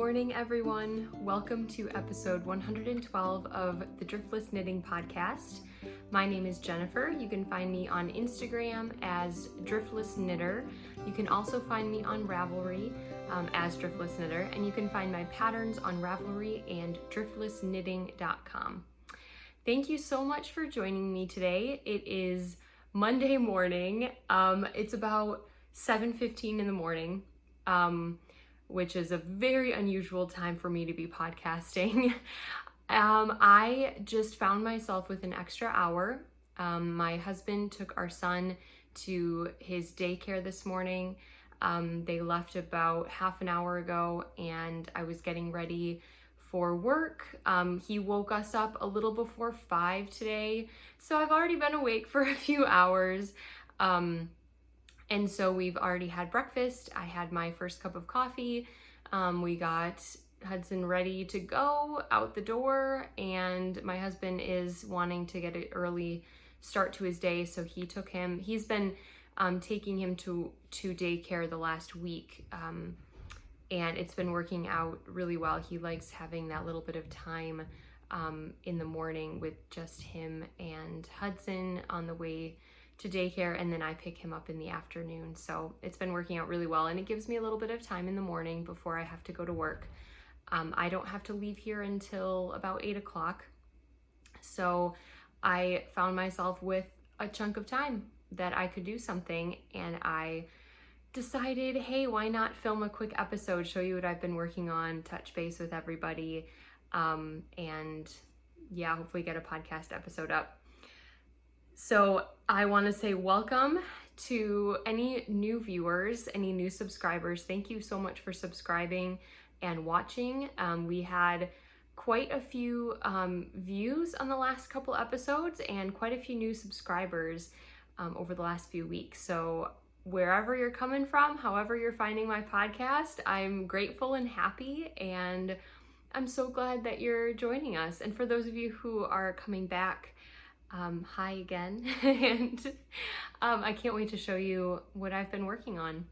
morning, everyone. Welcome to episode 112 of the Driftless Knitting Podcast. My name is Jennifer. You can find me on Instagram as Driftless Knitter. You can also find me on Ravelry as Driftless Knitter, and you can find my patterns on Ravelry and driftlessknitting.com. Thank you so much for joining me today. It is Monday morning. It's about 7:15 in the morning. Which is a very unusual time for me to be podcasting. I just found myself with an extra hour. My husband took our son to his daycare this morning. They left about half an hour ago, and I was getting ready for work. He woke us up a little before 5 today, so I've already been awake for a few hours. And so we've already had breakfast. I had my first cup of coffee. We got Hudson ready to go out the door, and my husband is wanting to get an early start to his day, so he took him. He's been taking him to daycare the last week, and it's been working out really well. He likes having that little bit of time in the morning with just him and Hudson on the way to daycare, and then I pick him up in the afternoon. So it's been working out really well, and it gives me a little bit of time in the morning before I have to go to work. I don't have to leave here until about 8 o'clock. So I found myself with a chunk of time that I could do something, and I decided, hey, why not film a quick episode, show you what I've been working on, touch base with everybody, and yeah, hopefully get a podcast episode up. So I want to say welcome to any new viewers, any new subscribers. Thank you so much for subscribing and watching. We had quite a few views on the last couple episodes and quite a few new subscribers over the last few weeks. So wherever you're coming from, however you're finding my podcast, I'm grateful and happy, and I'm so glad that you're joining us. And for those of you who are coming back, hi again, and I can't wait to show you what I've been working on.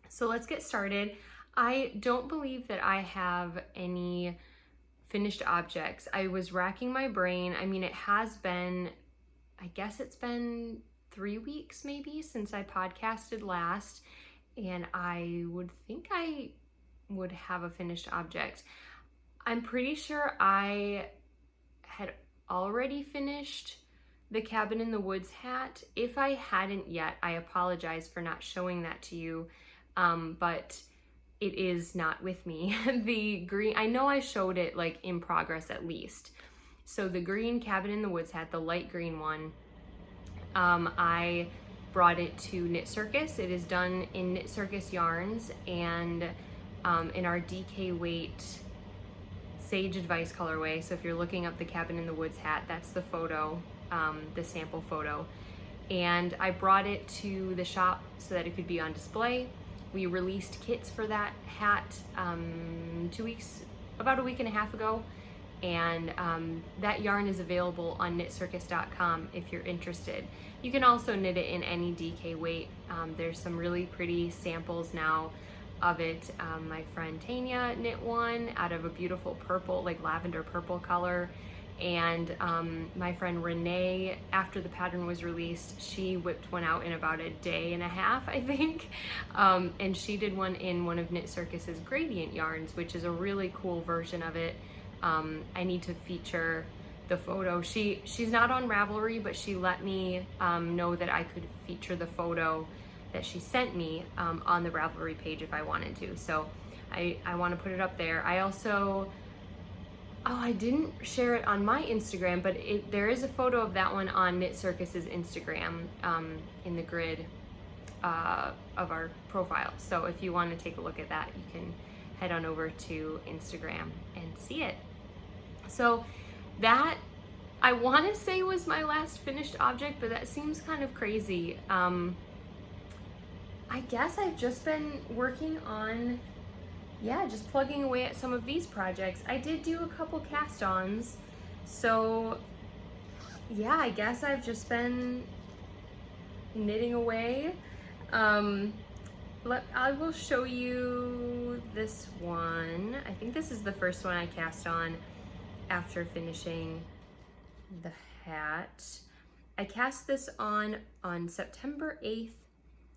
So let's get started. I don't believe that I have any finished objects. I was racking my brain. I mean, it has been, I guess it's been 3 weeks maybe since I podcasted last, and I would think I would have a finished object. I'm pretty sure I had already finished the Cabin in the Woods hat. If I hadn't yet, I apologize for not showing that to you, but it is not with me. The green, I know I showed it like in progress at least. So the green Cabin in the Woods hat, the light green one, I brought it to Knit Circus. It is done in Knit Circus yarns and in our DK weight Sage Advice colorway. So if you're looking up the Cabin in the Woods hat, that's the photo, the sample photo. And I brought it to the shop so that it could be on display. We released kits for that hat 2 weeks, about a week and a half ago. And that yarn is available on knitcircus.com if you're interested. You can also knit it in any DK weight. There's some really pretty samples now of it. My friend Tanya knit one out of a beautiful purple, like lavender purple color. And my friend Renee, after the pattern was released, she whipped one out in about a day and a half, I think. And she did one in one of Knit Circus's gradient yarns, which is a really cool version of it. I need to feature the photo. She's not on Ravelry, but she let me know that I could feature the photo that she sent me on the Ravelry page if I wanted to. So I want to put it up there. I also, I didn't share it on my Instagram, but there is a photo of that one on Knit Circus's Instagram in the grid of our profile. So if you want to take a look at that, you can head on over to Instagram and see it. So that, I want to say, was my last finished object, but that seems kind of crazy. I guess I've just been working on, just plugging away at some of these projects. I did do a couple cast-ons, so yeah, I guess I've just been knitting away. I will show you this one. I think this is the first one I cast on after finishing the hat. I cast this on September 8th,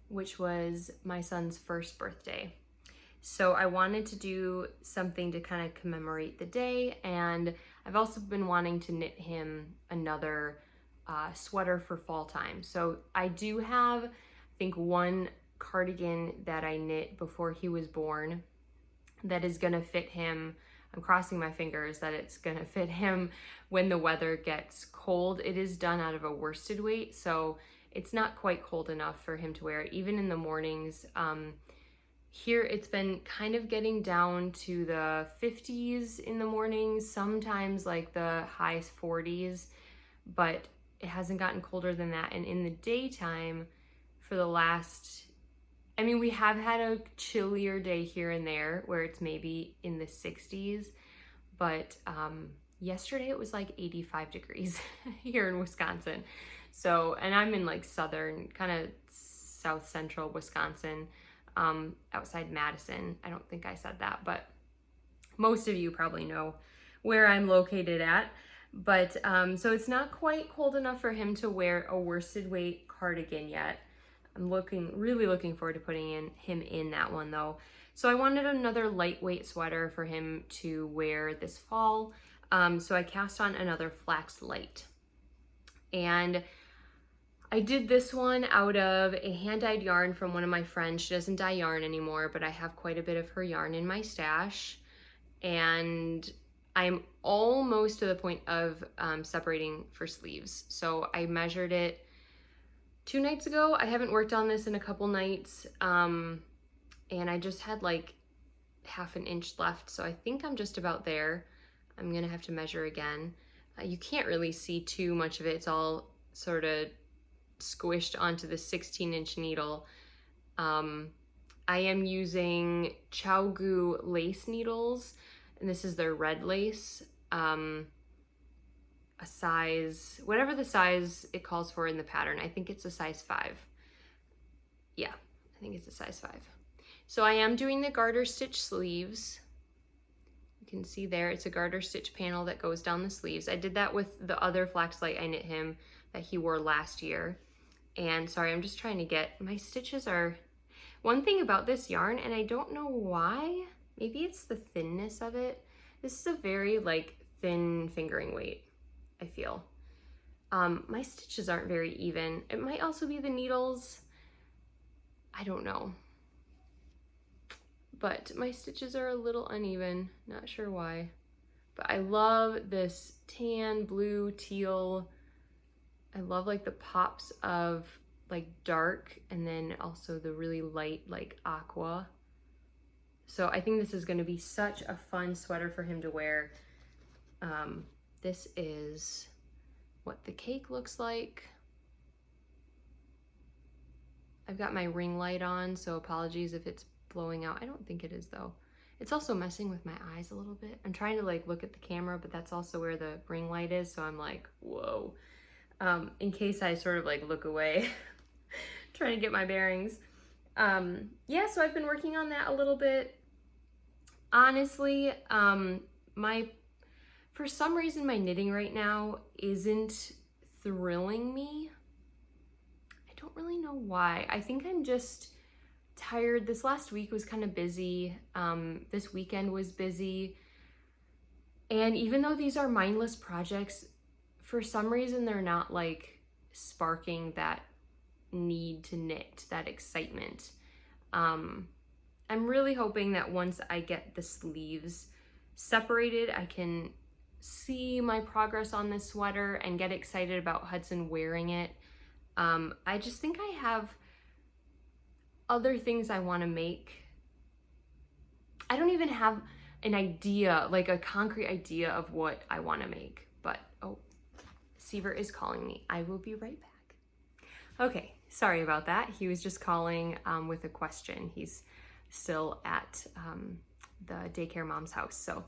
which was my son's first birthday. So I wanted to do something to kind of commemorate the day, and I've also been wanting to knit him another sweater for fall time. So I do have, I think, one cardigan that I knit before he was born that is gonna fit him. I'm crossing my fingers that it's gonna fit him when the weather gets cold. It is done out of a worsted weight, so it's not quite cold enough for him to wear it, even in the mornings. Here it's been kind of getting down to the 50s in the mornings, sometimes like the high 40s, but it hasn't gotten colder than that. And in the daytime, for the last, I mean, we have had a chillier day here and there where it's maybe in the 60s, but yesterday it was like 85 degrees here in Wisconsin. So, and I'm in like southern, kind of south central Wisconsin, outside Madison. I don't think I said that, but most of you probably know where I'm located at. But so it's not quite cold enough for him to wear a worsted weight cardigan yet. I'm really looking forward to putting him in that one though. So I wanted another lightweight sweater for him to wear this fall. So I cast on another Flax Light. And I did this one out of a hand-dyed yarn from one of my friends. She doesn't dye yarn anymore, but I have quite a bit of her yarn in my stash. And I'm almost to the point of separating for sleeves. So I measured it 2 nights ago. I haven't worked on this in a couple nights. And I just had like ½ an inch left. So I think I'm just about there. I'm gonna have to measure again. You can't really see too much of it. It's all sort of squished onto the 16-inch needle. I am using ChowGoo lace needles, and this is their red lace. A size, whatever the size it calls for in the pattern. I think it's a size 5. Yeah, I think it's a size 5. So I am doing the garter stitch sleeves. You can see there, it's a garter stitch panel that goes down the sleeves. I did that with the other Flax Light I knit him that he wore last year. And sorry, I'm just trying to get, my stitches are, one thing about this yarn, and I don't know why, maybe it's the thinness of it. This is a very like thin fingering weight, I feel. My stitches aren't very even. It might also be the needles. I don't know. But my stitches are a little uneven, not sure why. But I love this tan, blue, teal. I love like the pops of like dark and then also the really light like aqua. So I think this is going to be such a fun sweater for him to wear. This is what the cake looks like. I've got my ring light on, so apologies if it's blowing out. I don't think it is though. It's also messing with my eyes a little bit. I'm trying to like look at the camera, but that's also where the ring light is, so I'm like, whoa. In case I sort of like look away, trying to get my bearings. Yeah, so I've been working on that a little bit. Honestly, for some reason my knitting right now isn't thrilling me. I don't really know why. I think I'm just tired. This last week was kind of busy. This weekend was busy. And even though these are mindless projects, for some reason they're not like sparking that need to knit, that excitement. I'm really hoping that once I get the sleeves separated, I can see my progress on this sweater and get excited about Hudson wearing it. I just think I have other things I want to make. I don't even have an idea, like a concrete idea of what I want to make, but oh, Seaver is calling me. I will be right back. Okay, sorry about that. He was just calling with a question. He's still at the daycare mom's house. So,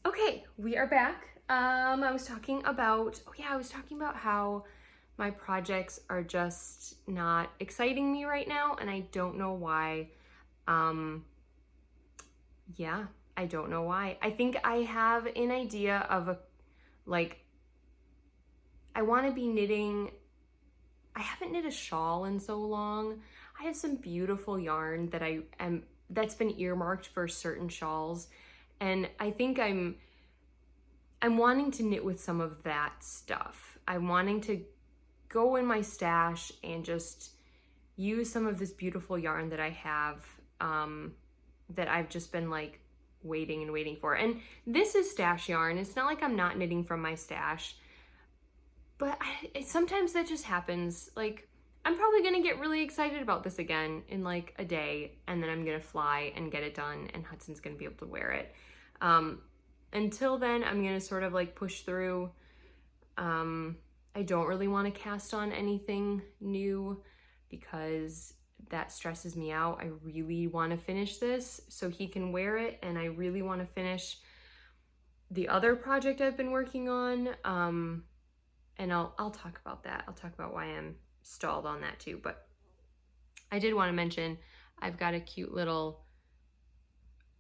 okay, we are back. I was talking about how my projects are just not exciting me right now, and I don't know why. Yeah, I don't know why. I think I have an idea of I want to be knitting. I haven't knit a shawl in so long. I have some beautiful yarn that's been earmarked for certain shawls, and I think I'm wanting to knit with some of that stuff. I'm wanting to go in my stash and just use some of this beautiful yarn that I have, that I've just been like waiting and waiting for. And this is stash yarn. It's not like I'm not knitting from my stash, but sometimes that just happens. Like, I'm probably gonna get really excited about this again in like a day, and then I'm gonna fly and get it done, and Hudson's gonna be able to wear it. Until then, I'm gonna sort of like push through. I don't really want to cast on anything new because that stresses me out. I really want to finish this so he can wear it, and I really want to finish the other project I've been working on. And I'll talk about that. I'll talk about why I'm stalled on that too. But I did want to mention I've got a cute little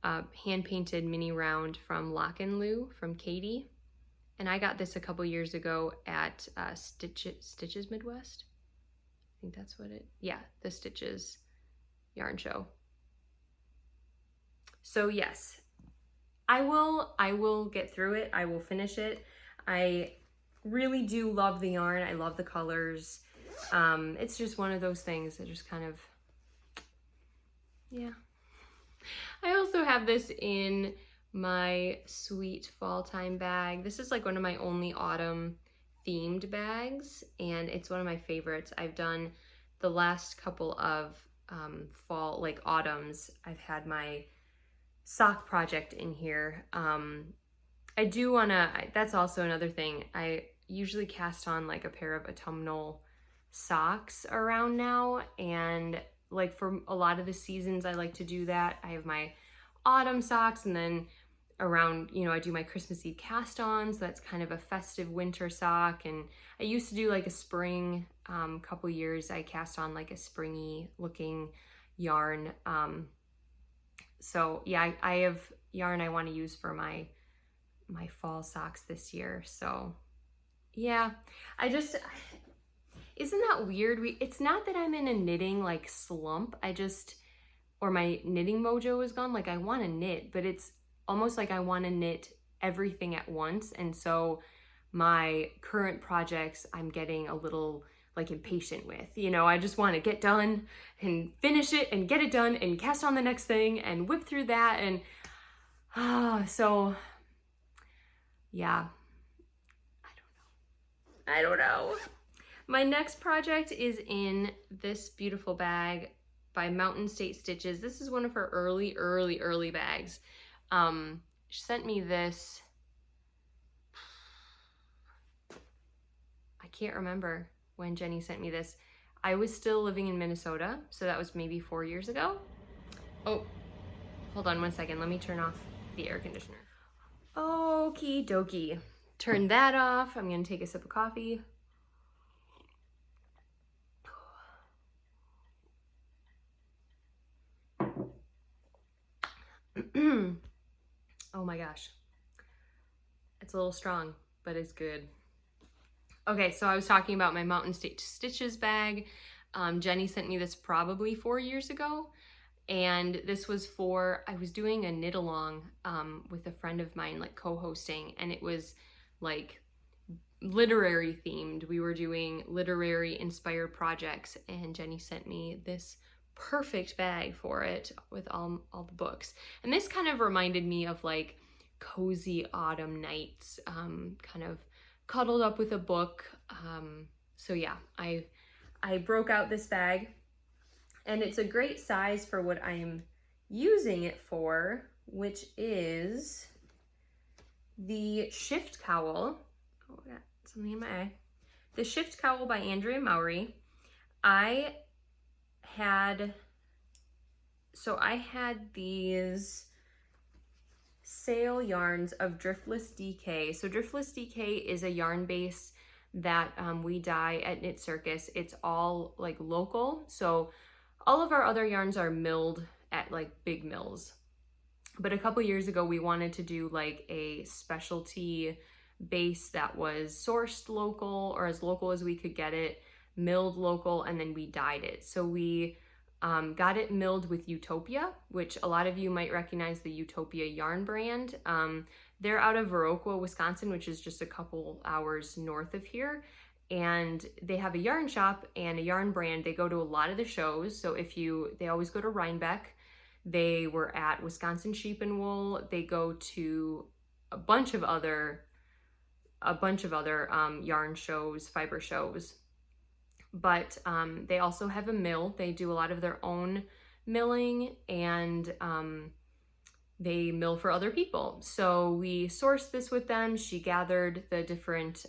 hand-painted mini round from Lock and Lou from Katie. And I got this a couple years ago at Stitches Midwest. I think that's what yeah, the Stitches yarn show. So yes, I will get through it. I will finish it. I really do love the yarn. I love the colors. It's just one of those things that just kind of, yeah. I also have this in my sweet fall time bag. This is like one of my only autumn themed bags, and it's one of my favorites. I've done the last couple of fall, like autumns, I've had my sock project in here. I do wanna, that's also another thing. I usually cast on like a pair of autumnal socks around now, and like for a lot of the seasons I like to do that. I have my autumn socks, and then around, you know, I do my Christmas Eve cast-ons. That's kind of a festive winter sock. And I used to do like a spring, couple years I cast on like a springy looking yarn. So yeah, I have yarn I want to use for my fall socks this year. So yeah, isn't that weird? It's not that I'm in a knitting like slump. Or my knitting mojo is gone. Like, I want to knit, but it's almost like I want to knit everything at once. And so my current projects, I'm getting a little like impatient with, you know, I just want to get done and finish it and get it done and cast on the next thing and whip through that. And so yeah, I don't know. My next project is in this beautiful bag by Mountain State Stitches. This is one of her early bags. She sent me this, I can't remember when Jenny sent me this. I was still living in Minnesota, so that was maybe 4 years ago. Oh, hold on one second. Let me turn off the air conditioner. Okie dokie. Turn that off. I'm gonna take a sip of coffee. Oh my gosh. It's a little strong, but it's good. Okay, so I was talking about my Mountain State Stitches bag. Jenny sent me this probably 4 years ago. And this was I was doing a knit along with a friend of mine, like co-hosting, and it was like literary themed. We were doing literary inspired projects, and Jenny sent me this perfect bag for it with all the books. And this kind of reminded me of like cozy autumn nights, kind of cuddled up with a book. So yeah, I broke out this bag, and it's a great size for what I'm using it for, which is the Shift Cowl. Oh, I got something in my eye. The Shift Cowl by Andrea Mowry. I had these sale yarns of Driftless DK. So Driftless DK is a yarn base that we dye at Knit Circus. It's all like local. So all of our other yarns are milled at like big mills. But a couple years ago, we wanted to do like a specialty base that was sourced local, or as local as we could get it, milled local, and then we dyed it. So we got it milled with Utopia, which a lot of you might recognize the Utopia yarn brand. They're out of Viroqua, Wisconsin, which is just a couple hours north of here. And they have a yarn shop and a yarn brand. They go to a lot of the shows. So they always go to Rhinebeck. They were at Wisconsin Sheep and Wool. They go to a bunch of other yarn shows, fiber shows. But they also have a mill. They do a lot of their own milling, and they mill for other people. So we sourced this with them. She gathered the different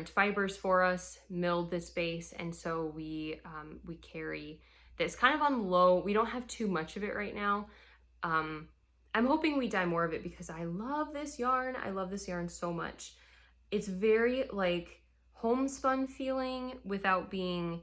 fibers for us, milled this base, and so we carry this kind of on low. We don't have too much of it right now. I'm hoping we dye more of it because I love this yarn. I love this yarn so much. It's very like homespun feeling without being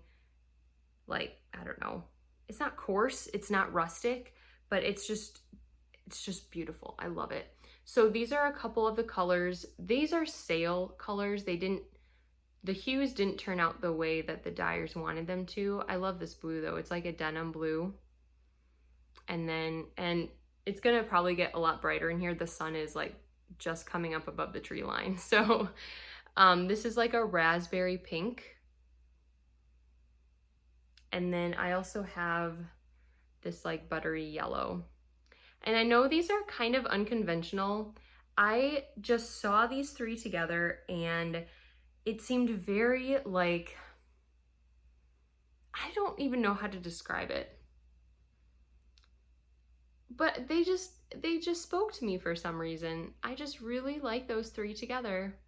like, I don't know. It's not coarse, it's not rustic, but it's just beautiful. I love it. So these are a couple of the colors. These are sale colors. The hues didn't turn out the way that the dyers wanted them to. I love this blue though. It's like a denim blue. And it's gonna probably get a lot brighter in here. The sun is like just coming up above the tree line. So this is like a raspberry pink. And then I also have this like buttery yellow. And I know these are kind of unconventional. I just saw these three together and it seemed very like, I don't even know how to describe it. But they just spoke to me for some reason. I just really like those three together.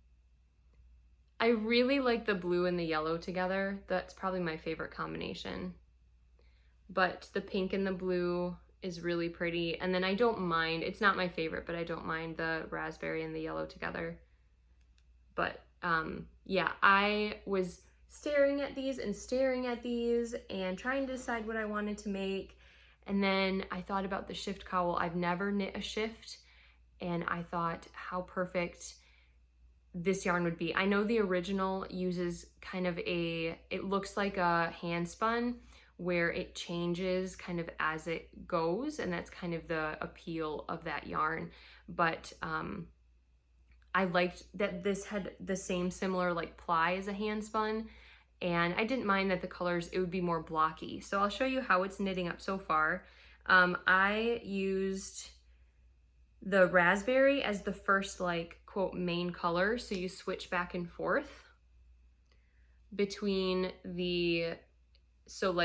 I really like the blue and the yellow together. That's probably my favorite combination. But the pink and the blue is really pretty. And then I don't mind, it's not my favorite, but I don't mind the raspberry and the yellow together. But yeah, I was staring at these and trying to decide what I wanted to make. And then I thought about the shift cowl. I've never knit a shift, and I thought how perfect this yarn would be. I know the original uses kind of it looks like a hand spun where it changes kind of as it goes, and that's kind of the appeal of that yarn. But I liked that this had the same similar like ply as a hand spun, and I didn't mind that the colors, it would be more blocky. So I'll show you how it's knitting up so far. I used the raspberry as the first like quote main color. So you switch back and forth between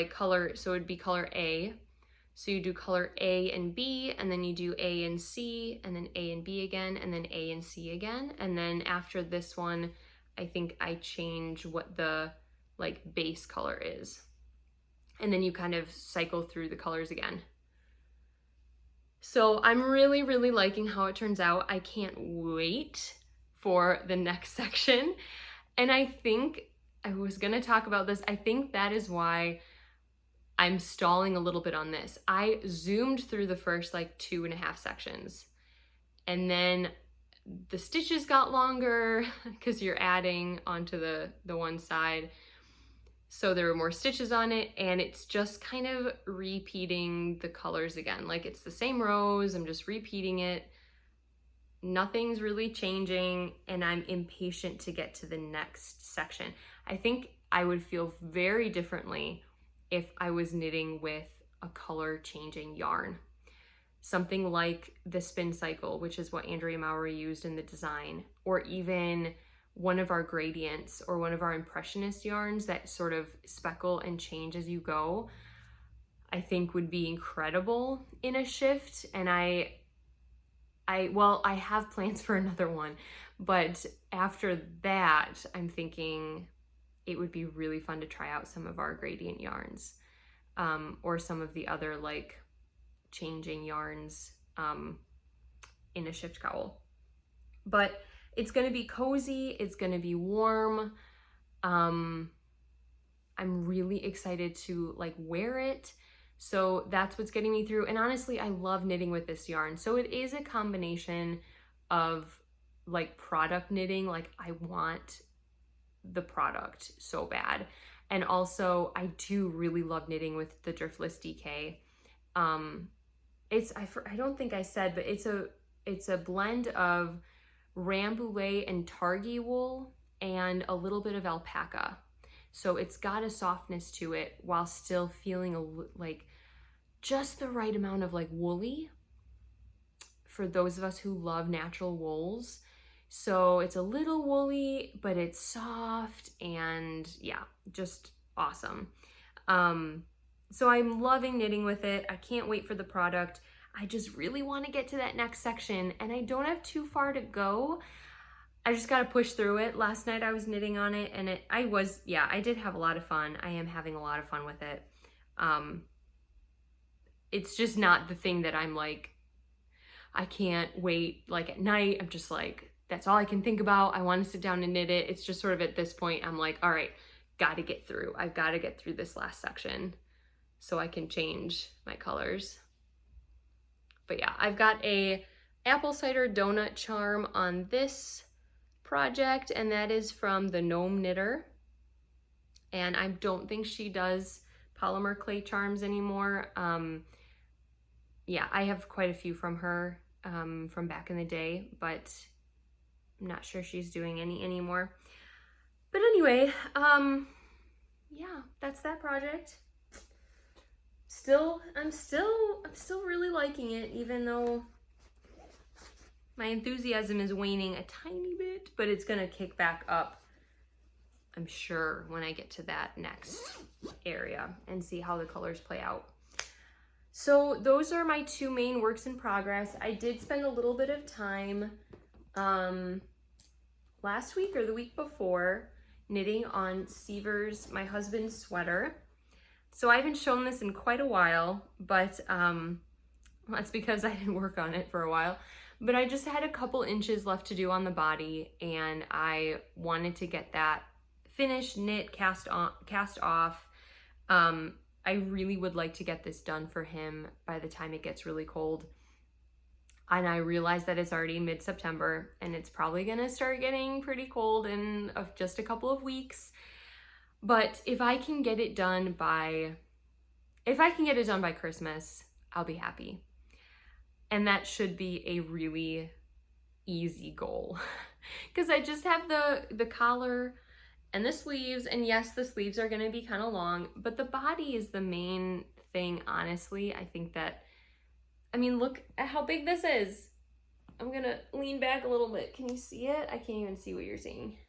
color, so it'd be color A. So you do color A and B, and then you do A and C, and then A and B again, and then A and C again. And then after this one, I think I change what the like base color is. And then you kind of cycle through the colors again. So I'm really, really liking how it turns out. I can't wait for the next section. And I think I was gonna talk about this. I think that is why I'm stalling a little bit on this. I zoomed through the first like 2.5 sections, and then the stitches got longer because you're adding onto the one side. So there were more stitches on it, and it's just kind of repeating the colors again. Like it's the same rows, I'm just repeating it. Nothing's really changing, and I'm impatient to get to the next section. I think I would feel very differently if I was knitting with a color changing yarn. Something like the Spin Cycle, which is what Andrea Mowry used in the design, or even one of our gradients or one of our impressionist yarns that sort of speckle and change as you go, I think would be incredible in a shift. And I have plans for another one, but after that, I'm thinking it would be really fun to try out some of our gradient yarns, or some of the other like changing yarns in a shift cowl. But it's gonna be cozy, it's gonna be warm. I'm really excited to like wear it. So that's what's getting me through. And honestly, I love knitting with this yarn. So it is a combination of like product knitting. Like I want the product so bad. And also I do really love knitting with the Driftless DK. I don't think I said, but it's a blend of Rambouillet and Targhee wool and a little bit of alpaca. So it's got a softness to it while still feeling like just the right amount of like woolly for those of us who love natural wools. So it's a little woolly, but it's soft and yeah, just awesome. So I'm loving knitting with it. I can't wait for the product. I just really want to get to that next section and I don't have too far to go. I just got to push through it. Last night I was knitting on it and I did have a lot of fun. I am having a lot of fun with it. It's just not the thing that I'm like, I can't wait. Like at night, I'm just like, that's all I can think about. I want to sit down and knit it. It's just sort of at this point, I'm like, all right, got to get through. I've got to get through this last section so I can change my colors. But yeah, I've got a apple cider donut charm on this project, and that is from the Gnome Knitter. And I don't think she does polymer clay charms anymore. Yeah, I have quite a few from her from back in the day, but I'm not sure she's doing any anymore. But anyway, yeah, that's that project. I'm still really liking it, even though my enthusiasm is waning a tiny bit, but it's gonna kick back up, I'm sure, when I get to that next area and see how the colors play out. So those are my two main works in progress. I did spend a little bit of time last week or the week before knitting on Seaver's, my husband's sweater. So I haven't shown this in quite a while, but that's because I didn't work on it for a while. But I just had a couple inches left to do on the body, and I wanted to get that finished, knit, cast off. I really would like to get this done for him by the time it gets really cold. And I realize that it's already mid-September and it's probably gonna start getting pretty cold in just a couple of weeks. But if I can get it done by Christmas, I'll be happy. And that should be a really easy goal. Because I just have the collar and the sleeves, and yes, the sleeves are gonna be kind of long, but the body is the main thing, honestly. I think that, I mean, look at how big this is. I'm gonna lean back a little bit. Can you see it? I can't even see what you're seeing.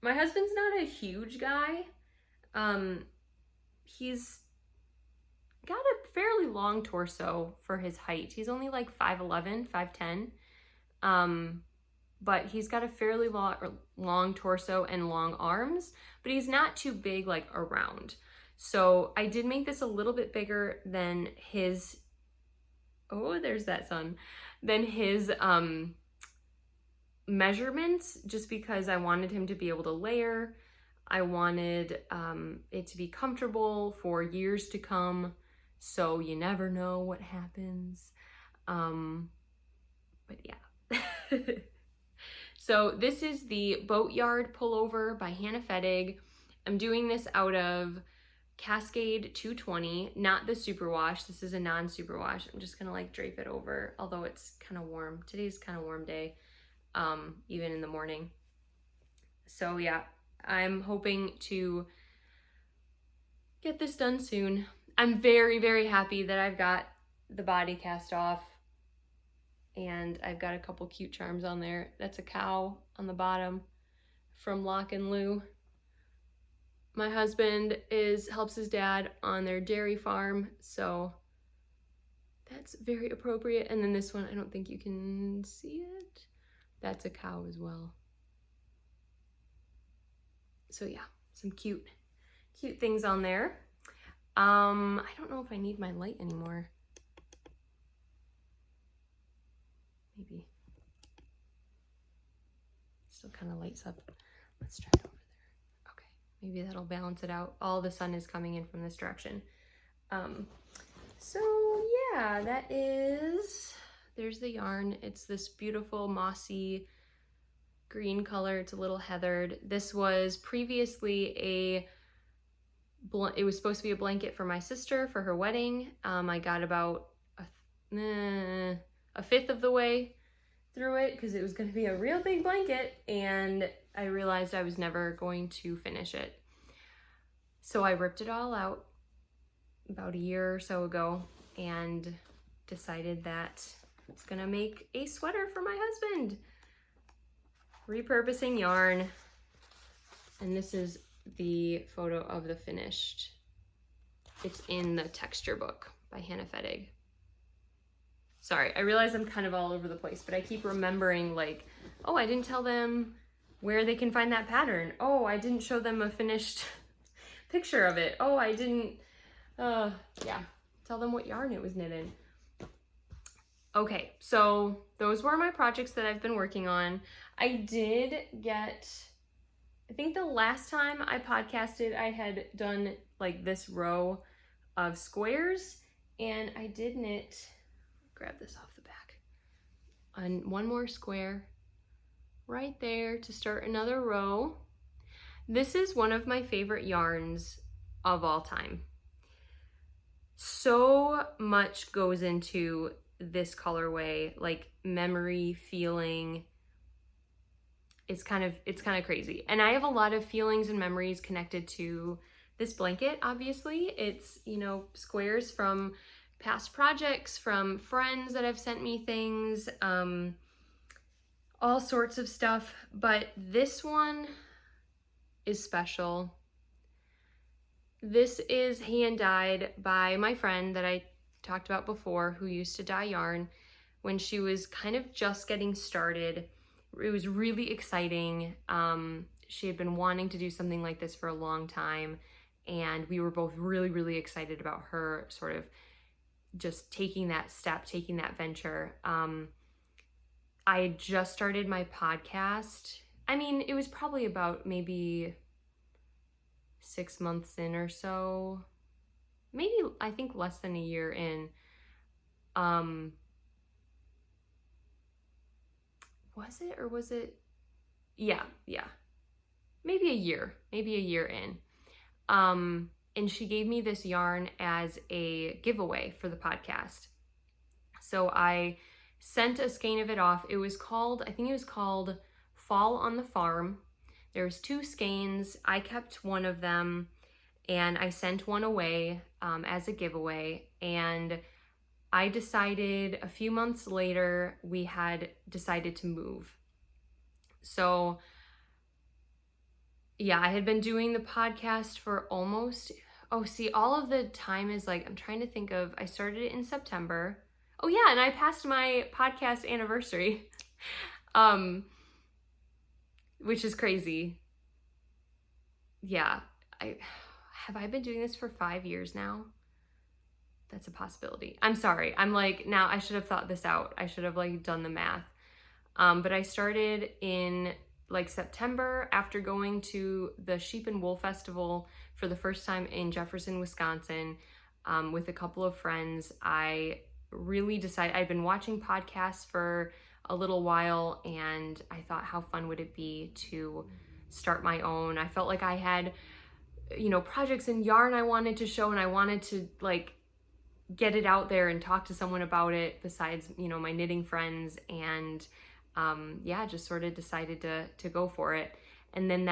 My husband's not a huge guy. He's got a fairly long torso for his height. He's only like 5'11", 5'10". But he's got a fairly long torso and long arms, but he's not too big like around. So I did make this a little bit bigger than his, oh, there's that sun, than his measurements, just because I wanted him to be able to layer. I wanted it to be comfortable for years to come, so you never know what happens. But yeah. So this is the Boatyard Pullover by Hannah Fettig. I'm doing this out of Cascade 220, not the superwash. This is a non-superwash. I'm just gonna like drape it over, although it's kind of warm. Today's kind of warm day, even in the morning. So yeah, I'm hoping to get this done soon. I'm very, very happy that I've got the body cast off. And I've got a couple cute charms on there. That's a cow on the bottom from Lock and Lou. My husband helps his dad on their dairy farm, so that's very appropriate. And then this one, I don't think you can see it. That's a cow as well. So yeah, some cute things on there. I don't know if I need my light anymore. Maybe. Still kind of lights up. Let's try it over there. Okay, maybe that'll balance it out. All the sun is coming in from this direction. So yeah, there's the yarn. It's this beautiful mossy green color. It's a little heathered. This was previously it was supposed to be a blanket for my sister for her wedding. I got about a fifth of the way through it because it was going to be a real big blanket, and I realized I was never going to finish it. So I ripped it all out about a year or so ago and decided that I was gonna make a sweater for my husband. Repurposing yarn. And this is the photo of the finished. It's in the texture book by Hannah Fettig. Sorry, I realize I'm kind of all over the place, but I keep remembering like, oh, I didn't tell them where they can find that pattern. Oh, I didn't show them a finished picture of it. Oh, I didn't, yeah, tell them what yarn it was knit in. Okay, so those were my projects that I've been working on. I did get, I think the last time I podcasted, I had done like this row of squares, and I did knit, grab this off the back, on one more square right there to start another row. This is one of my favorite yarns of all time. So much goes into this colorway, like memory, feeling. It's kind of crazy. And I have a lot of feelings and memories connected to this blanket, obviously. It's, you know, squares from past projects, from friends that have sent me things, all sorts of stuff. But this one is special. This is hand dyed by my friend that I talked about before, who used to dye yarn when she was kind of just getting started. It was really exciting. She had been wanting to do something like this for a long time, and we were both really, really excited about her sort of just taking that step, taking that venture. I had just started my podcast. I mean, it was probably about maybe 6 months in or so, maybe I think less than a year in. Was it, or was it? Yeah. Maybe a year in. And she gave me this yarn as a giveaway for the podcast. So I sent a skein of it off. It was called, I think it was called Fall on the Farm. There's 2 skeins. I kept one of them, and I sent one away as a giveaway. And I decided a few months later, we had decided to move. So yeah, I had been doing the podcast for almost, all of the time is like, I'm trying to think of, I started it in September. Oh yeah, and I passed my podcast anniversary, which is crazy. Yeah, have I been doing this for 5 years now? That's a possibility. I'm sorry. I'm like, now I should have thought this out. I should have like done the math. But I started in like September after going to the Sheep and Wool Festival for the first time in Jefferson, Wisconsin, with a couple of friends. I really decided, I'd been watching podcasts for a little while, and I thought, how fun would it be to start my own? I felt like I had, you know, projects and yarn I wanted to show, and I wanted to like get it out there and talk to someone about it besides, you know, my knitting friends. And yeah, just sort of decided to go for it. And then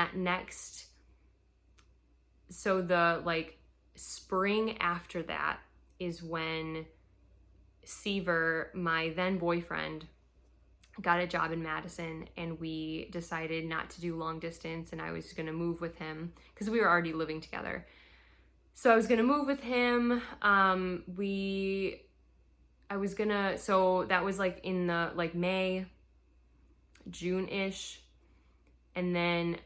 so the like spring after that is when Seaver, my then boyfriend, got a job in Madison, and we decided not to do long distance, and I was gonna move with him because we were already living together. So I was gonna move with him. So that was like in the like May, June-ish. And then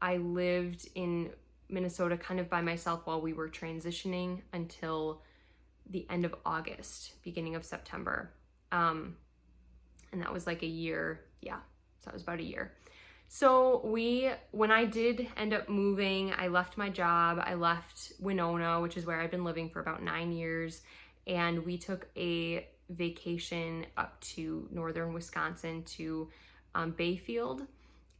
I lived in Minnesota kind of by myself while we were transitioning until the end of August, beginning of September. And that was like a year. Yeah, so that was about a year. So when I did end up moving, I left my job. I left Winona, which is where I've been living for about 9 years, and we took a vacation up to northern Wisconsin to Bayfield,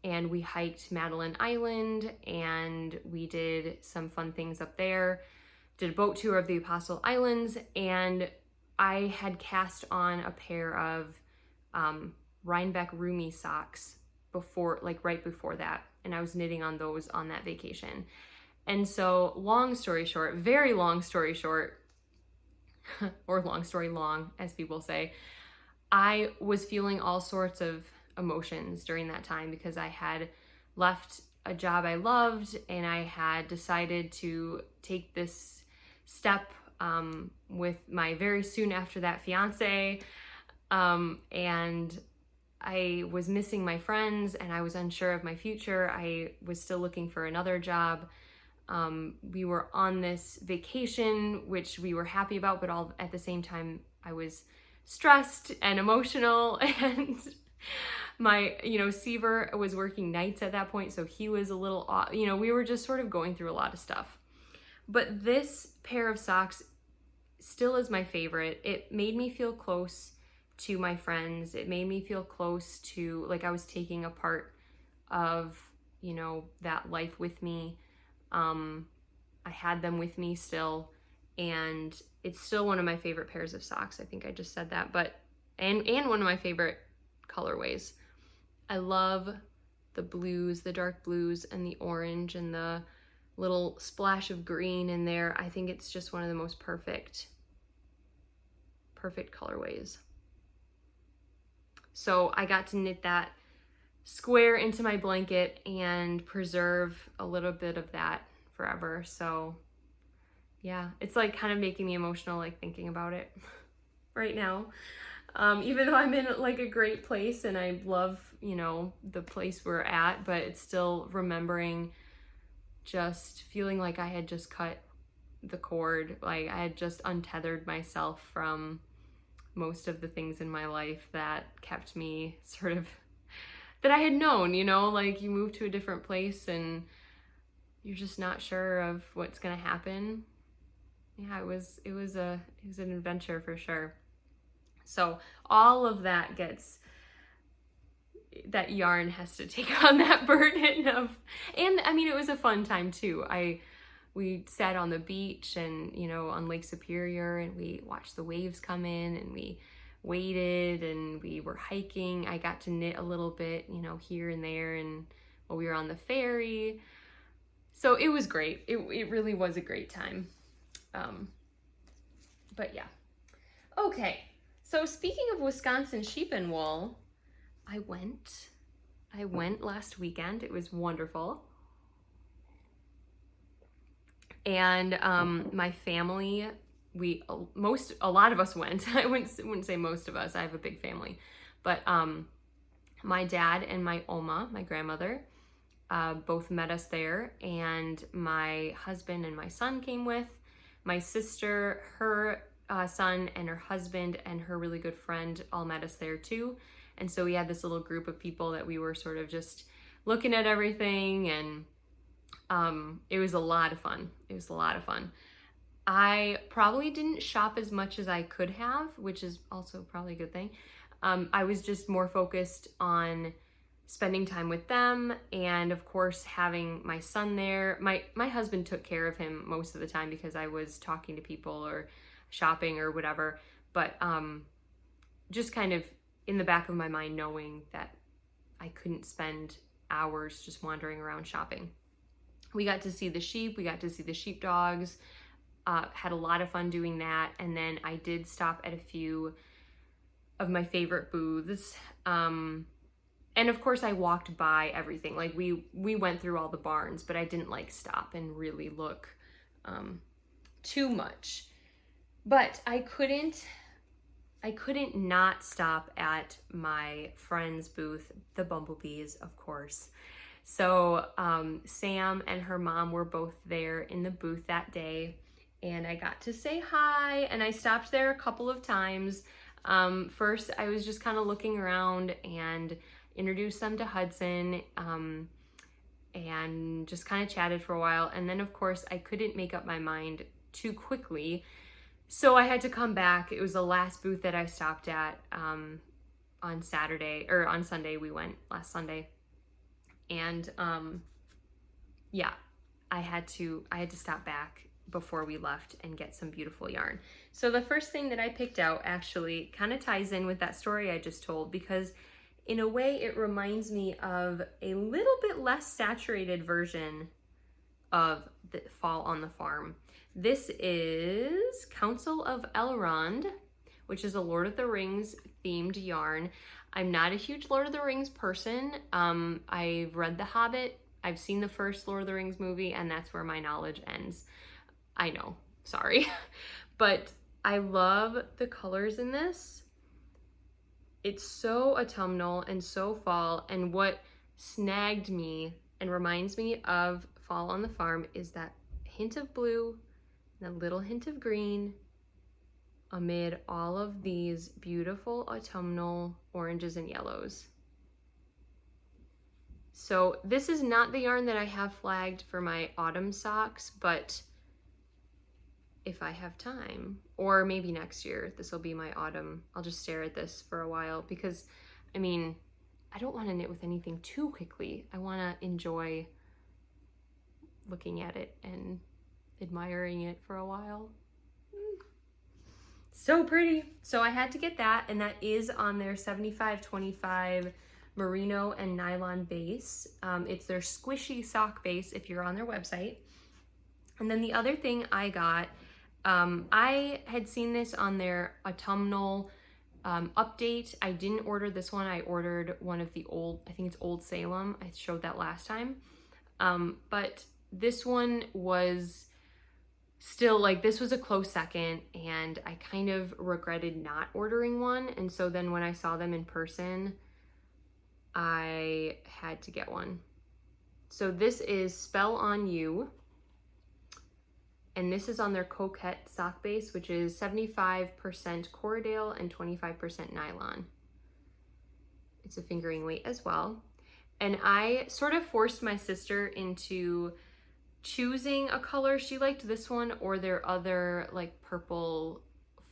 and we hiked Madeline Island, and we did some fun things up there. Did a boat tour of the Apostle Islands, and I had cast on a pair of Rhinebeck Rumi socks right before that, and I was knitting on those on that vacation. And so long story short, very long story short, or long story long, as people say, I was feeling all sorts of emotions during that time because I had left a job I loved, and I had decided to take this step with my very soon after that fiance, and I was missing my friends, and I was unsure of my future. I was still looking for another job. We were on this vacation, which we were happy about, but all at the same time, I was stressed and emotional, and my, Seaver was working nights at that point, so he was a little off. We were just sort of going through a lot of stuff. But this pair of socks still is my favorite. It made me feel close to my friends. It made me feel close to, like I was taking a part of, that life with me. I had them with me still, and it's still one of my favorite pairs of socks. I think I just said that, but, and one of my favorite colorways. I love the blues, the dark blues, and the orange, and the little splash of green in there. I think it's just one of the most perfect colorways. So I got to knit that square into my blanket and preserve a little bit of that forever. So yeah, it's like kind of making me emotional, like thinking about it right now. Even though I'm in like a great place and I love, the place we're at, but it's still remembering just feeling like I had just cut the cord, like I had just untethered myself from most of the things in my life that kept me sort of, that I had known, like you move to a different place and you're just not sure of what's gonna happen. Yeah, it was an adventure for sure. So all of that that yarn has to take on that burden of, and I mean, it was a fun time too. We sat on the beach and, on Lake Superior, and we watched the waves come in, and we waded, and we were hiking. I got to knit a little bit, here and there, and while we were on the ferry. So it was great. It really was a great time. But yeah. Okay. So speaking of Wisconsin sheep and wool, I went last weekend. It was wonderful. And my family, a lot of us went. I wouldn't say most of us. I have a big family, but my dad and my Oma, my grandmother, both met us there, and my husband and my son came with. My sister, her son, and her husband, and her really good friend all met us there too. And so we had this little group of people that we were sort of just looking at everything, and it was a lot of fun. I probably didn't shop as much as I could have, which is also probably a good thing. I was just more focused on spending time with them, and of course having my son there. My husband took care of him most of the time because I was talking to people or shopping or whatever, but just kind of in the back of my mind knowing that I couldn't spend hours just wandering around shopping. We got to see the sheep, we got to see the sheepdogs, had a lot of fun doing that, and then I did stop at a few of my favorite booths. And of course I walked by everything. Like we went through all the barns, but I didn't like stop and really look too much. But I couldn't not stop at my friend's booth, the Bumblebees, of course. So Sam and her mom were both there in the booth that day, and I got to say hi, and I stopped there a couple of times. First, I was just kind of looking around, and introduced them to Hudson, and just kind of chatted for a while. And then of course I couldn't make up my mind too quickly, so I had to come back. It was the last booth that I stopped at on Sunday. We went last Sunday, and yeah, I had to stop back before we left and get some beautiful yarn. So the first thing that I picked out actually kind of ties in with that story I just told, because in a way it reminds me of a little bit less saturated version of the Fall on the Farm. This is Council of Elrond, which is a Lord of the Rings themed yarn. I'm not a huge Lord of the Rings person. I've read The Hobbit, I've seen the first Lord of the Rings movie, and that's where my knowledge ends. I know, sorry. But I love the colors in this. It's so autumnal and so fall, and what snagged me and reminds me of Fall on the Farm is that hint of blue and a little hint of green amid all of these beautiful autumnal oranges and yellows. So this is not the yarn that I have flagged for my autumn socks, but if I have time, or maybe next year, this will be my autumn. I'll just stare at this for a while, because I mean, I don't want to knit with anything too quickly. I want to enjoy looking at it and admiring it for a while. So pretty. So I had to get that, and that is on their 75/25 merino and nylon base. It's their squishy sock base if you're on their website. And then the other thing I got, I had seen this on their autumnal update. I didn't order this one. I ordered one of the old, I think it's Old Salem. I showed that last time. But this one was still, like, this was a close second, and I kind of regretted not ordering one. And so then when I saw them in person, I had to get one. So this is Spell on You. And this is on their Coquette sock base, which is 75% Corriedale and 25% nylon. It's a fingering weight as well. And I sort of forced my sister into choosing a color. She liked this one or their other like purple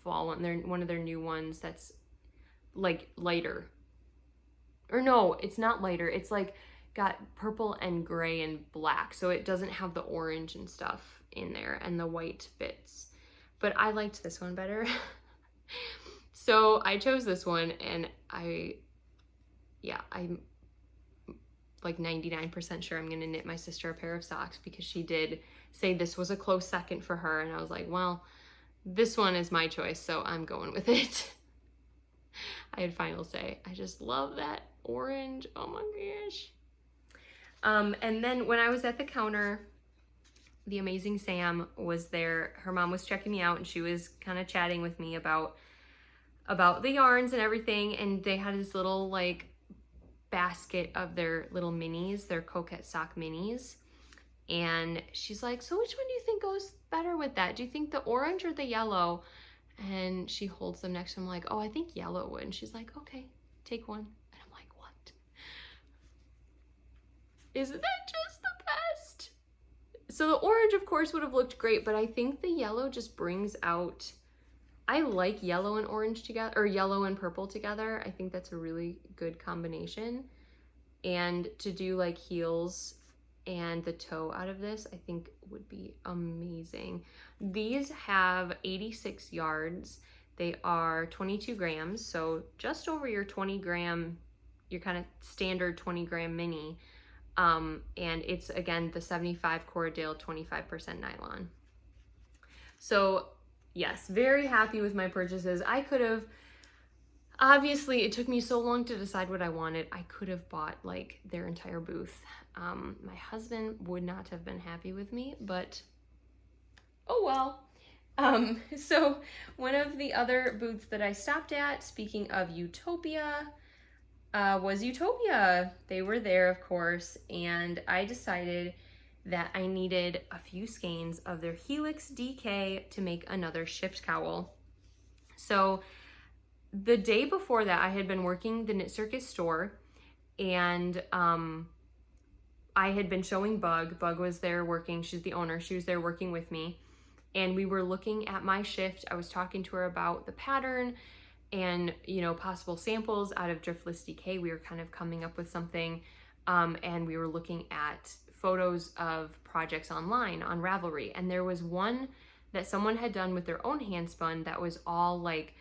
fall one. They're one of their new ones that's like lighter. Or no, it's not lighter. It's like got purple and gray and black. So it doesn't have the orange and stuff in there and the white bits. But I liked this one better. So I chose this one, and I'm like 99% sure I'm gonna knit my sister a pair of socks, because she did say this was a close second for her, and I was like, well, this one is my choice, so I'm going with it. I had final say. I just love that orange. Oh my gosh. And then when I was at the counter, the amazing Sam was there. Her mom was checking me out, and she was kind of chatting with me about the yarns and everything. And they had this little like basket of their little minis, their Coquette sock minis. And she's like, so which one do you think goes better with that? Do you think the orange or the yellow? And she holds them next to him like, oh, I think yellow would. And she's like, okay, take one. And I'm like, what? Isn't that just the best? So the orange, of course, would have looked great, but I think the yellow just brings out, I like yellow and orange together, or yellow and purple together. I think that's a really good combination. And to do like heels and the toe out of this, I think would be amazing. These have 86 yards. They are 22 grams, so just over your 20 gram, your kind of standard 20 gram mini. And it's, again, the 75 Corriedale, 25% nylon. So yes, very happy with my purchases. I could have, obviously it took me so long to decide what I wanted. I could have bought like their entire booth. My husband would not have been happy with me, but oh well. So one of the other booths that I stopped at, speaking of Utopia, was Utopia. They were there, of course, and I decided that I needed a few skeins of their Helix DK to make another shift cowl. So the day before that, I had been working the Knit Circus store, and I had been showing Bug. Bug was there working. She's the owner. She was there working with me. And we were looking at my shift. I was talking to her about the pattern and, you know, possible samples out of Driftless DK. We were kind of coming up with something. And we were looking at photos of projects online on Ravelry. And there was one that someone had done with their own hand spun that was all like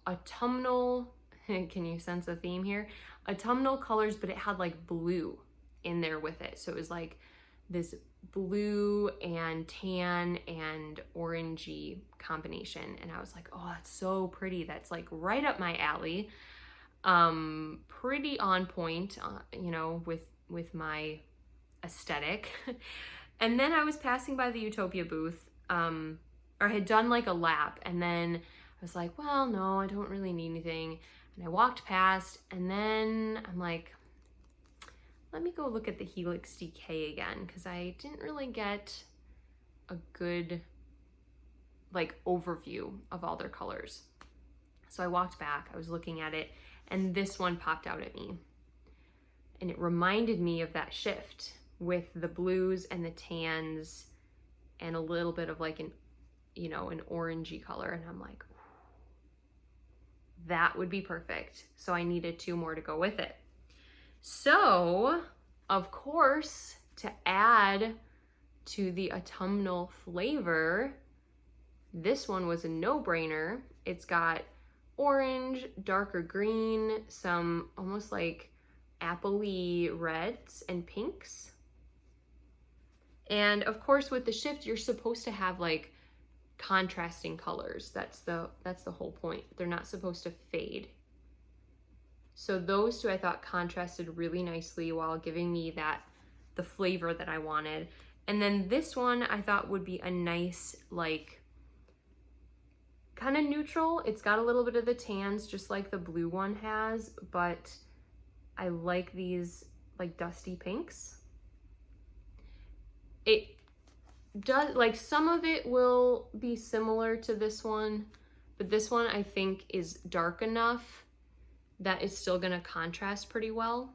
autumnal. Can you sense a theme here? Autumnal colors, but it had like blue in there with it. So it was like this blue and tan and orangey combination. And I was like, oh, that's so pretty. That's like right up my alley. Pretty on point, you know, with my aesthetic. And then I was passing by the Utopia booth, or I had done like a lap, and then I was like, well, no, I don't really need anything. And I walked past, and then I'm like, let me go look at the Helix DK again, because I didn't really get a good like overview of all their colors. So I walked back, I was looking at it, and this one popped out at me. And it reminded me of that shift with the blues and the tans and a little bit of like an, you know, an orangey color. And I'm like, that would be perfect. So I needed 2 more to go with it. So, of course, to add to the autumnal flavor, this one was a no-brainer. It's got orange, darker green, some almost like apple-y reds and pinks. And of course, with the shift, you're supposed to have like contrasting colors. That's the whole point. They're not supposed to fade. So those 2 I thought contrasted really nicely while giving me the flavor that I wanted. And then this one I thought would be a nice, like, kind of neutral. It's got a little bit of the tans, just like the blue one has, but I like these like dusty pinks. It does, like, some of it will be similar to this one, but this one I think is dark enough that it's still gonna contrast pretty well.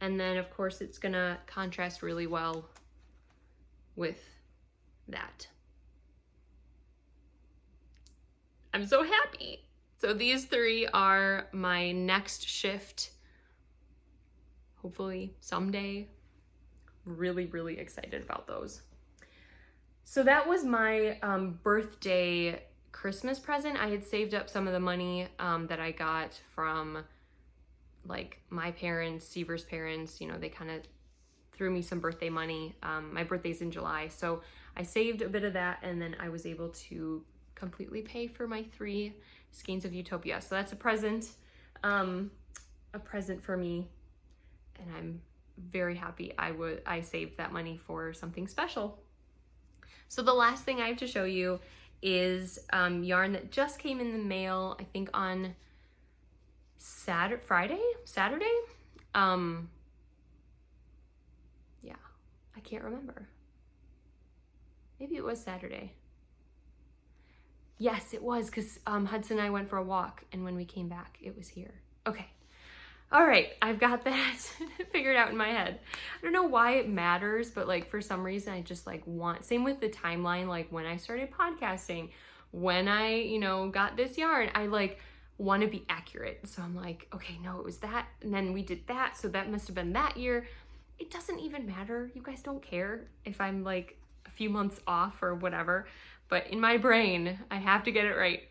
And then of course it's gonna contrast really well with that. I'm so happy. So these 3 are my next shift, hopefully someday. Really, really excited about those. So that was my birthday Christmas present. I had saved up some of the money that I got from like my parents, Seaver's parents. You know, they kind of threw me some birthday money. My birthday's in July, so I saved a bit of that, and then I was able to completely pay for my 3 skeins of Utopia. So that's a present for me, and I'm very happy I saved that money for something special. So the last thing I have to show you is yarn that just came in the mail, I think on Saturday? Yeah, I can't remember. Maybe it was Saturday. Yes, it was, because Hudson and I went for a walk, and when we came back, it was here. Okay. All right, I've got that figured out in my head. I don't know why it matters, but like for some reason I just like same with the timeline, like when I started podcasting, when I, you know, got this yarn, I like want to be accurate. So I'm like, okay, no, it was that, and then we did that, so that must have been that year. It doesn't even matter. You guys don't care if I'm like a few months off or whatever, but in my brain, I have to get it right.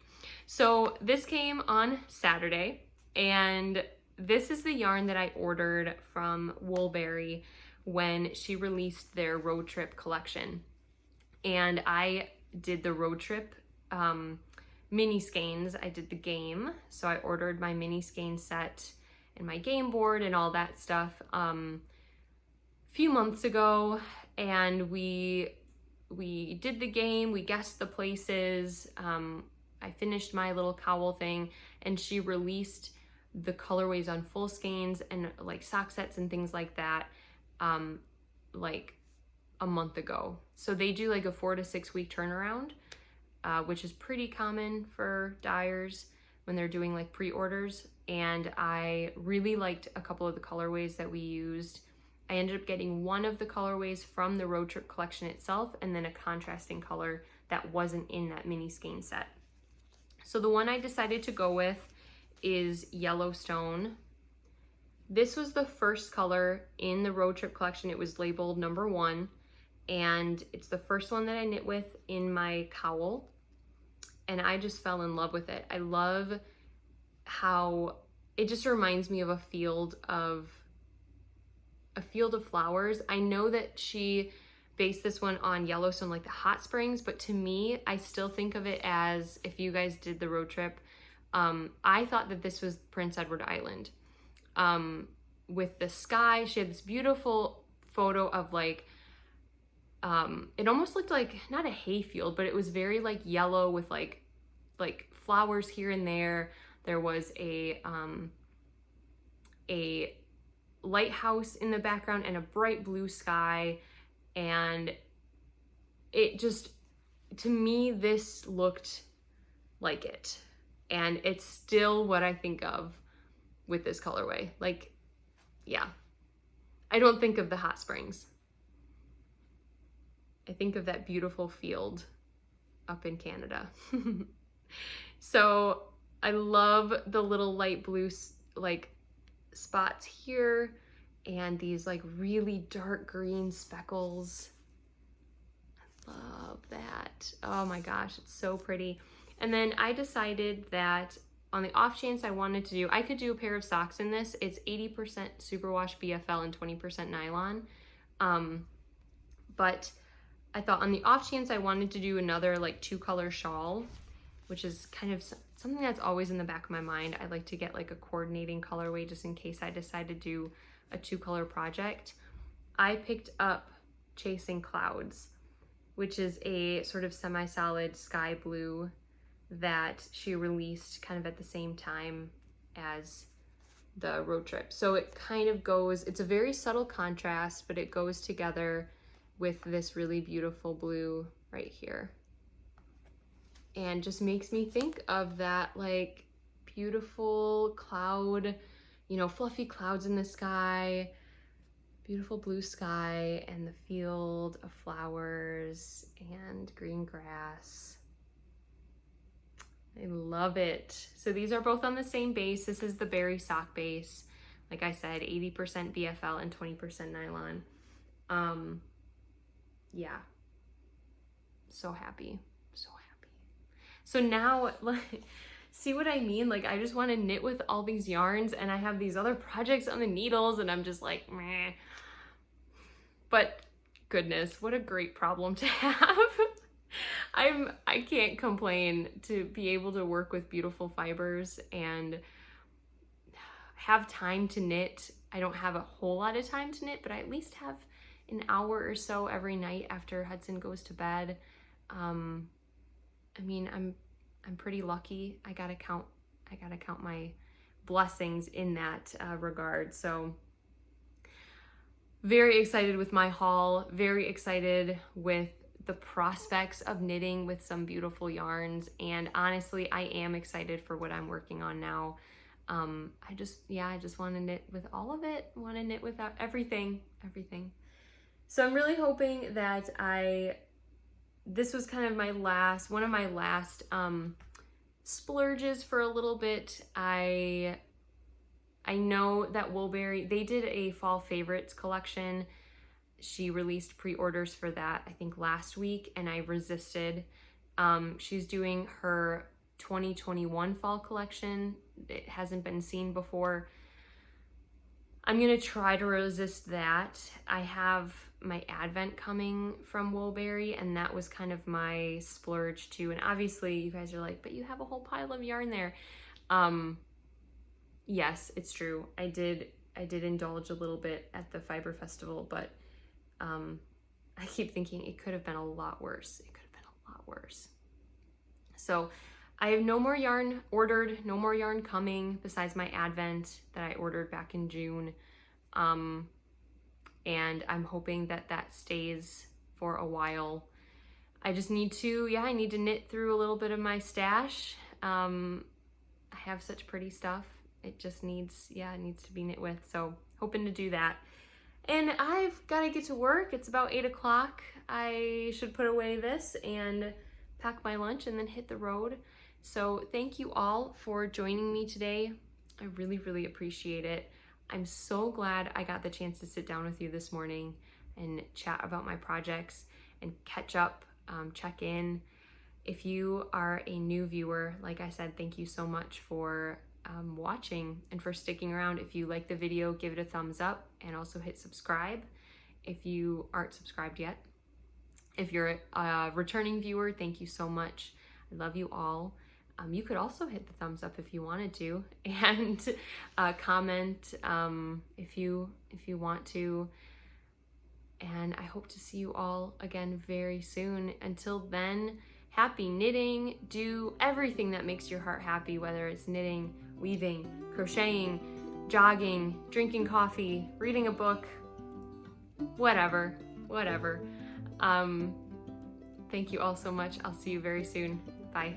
So this came on Saturday, and this is the yarn that I ordered from Woolberry when she released their road trip collection. And I did the road trip mini skeins. I did the game. So I ordered my mini skein set and my game board and all that stuff a few months ago. And we did the game, we guessed the places. I finished my little cowl thing, and she released the colorways on full skeins and like sock sets and things like that like a month ago. So they do like a 4 to 6 week turnaround, which is pretty common for dyers, when they're doing like pre-orders, and I really liked a couple of the colorways that we used. I ended up getting one of the colorways from the road trip collection itself, and then a contrasting color that wasn't in that mini skein set. So the one I decided to go with is Yellowstone. This was the first color in the road trip collection. It was labeled number 1, and it's the first one that I knit with in my cowl, and I just fell in love with it. I love how it just reminds me of a field of flowers. I know that she based this one on Yellowstone, like the hot springs, but to me, I still think of it as, if you guys did the road trip, I thought that this was Prince Edward Island. With the sky, she had this beautiful photo of like, it almost looked like, not a hayfield, but it was very like yellow with like flowers here and there. There was a lighthouse in the background and a bright blue sky, and it just, to me, this looked like it, and it's still what I think of with this colorway. Like, yeah, I don't think of the hot springs. I think of that beautiful field up in Canada. So I love the little light blue like spots here and these like really dark green speckles. I love that. Oh my gosh, it's so pretty. And then I decided that on the off chance I could do a pair of socks in this. It's 80% superwash BFL and 20% nylon. But I thought on the off chance I wanted to do another like 2-color shawl, which is kind of something that's always in the back of my mind. I like to get like a coordinating colorway just in case I decide to do a 2-color project. I picked up Chasing Clouds, which is a sort of semi-solid sky blue that she released kind of at the same time as the road trip. So it kind of goes, it's a very subtle contrast, but it goes together with this really beautiful blue right here. And just makes me think of that like beautiful cloud, you know, fluffy clouds in the sky, beautiful blue sky, and the field of flowers and green grass. I love it. So these are both on the same base. This is the berry sock base. Like I said, 80% BFL and 20% nylon. Yeah, so happy, so happy. So now, like, see what I mean? Like, I just want to knit with all these yarns, and I have these other projects on the needles, and I'm just like, meh. But goodness, what a great problem to have. I can't complain to be able to work with beautiful fibers and have time to knit. I don't have a whole lot of time to knit, but I at least have an hour or so every night after Hudson goes to bed. I mean, I'm pretty lucky. I gotta count my blessings in that regard. So very excited with my haul, very excited with the prospects of knitting with some beautiful yarns, and honestly, I am excited for what I'm working on now. I just want to knit with all of it, want to knit with everything. So I'm really hoping that this was kind of one of my last splurges for a little bit. I know that Woolberry, they did a fall favorites collection. She released pre-orders for that, I think last week, and I resisted. She's doing her 2021 fall collection. It hasn't been seen before. I'm gonna try to resist that. I have my Advent coming from Woolberry, and that was kind of my splurge too. And obviously you guys are like, but you have a whole pile of yarn there. Yes, it's true. I did indulge a little bit at the Fiber Festival, but I keep thinking it could have been a lot worse. It could have been a lot worse. So I have no more yarn ordered, no more yarn coming besides my Advent that I ordered back in June. And I'm hoping that that stays for a while. I just need to, I need to knit through a little bit of my stash. I have such pretty stuff. It just needs, it needs to be knit with. So hoping to do that. And I've got to get to work. It's about 8 o'clock. I should put away this and pack my lunch and then hit the road. So thank you all for joining me today. I really, really appreciate it. I'm so glad I got the chance to sit down with you this morning and chat about my projects and catch up, check in. If you are a new viewer, like I said, thank you so much for watching and for sticking around. If you like the video, give it a thumbs up and also hit subscribe if you aren't subscribed yet. If you're a returning viewer, thank you so much. I love you all. You could also hit the thumbs up if you wanted to, and comment if you want to. And I hope to see you all again very soon. Until then, happy knitting. Do everything that makes your heart happy, whether it's knitting, weaving, crocheting, jogging, drinking coffee, reading a book, whatever. Thank you all so much. I'll see you very soon. Bye.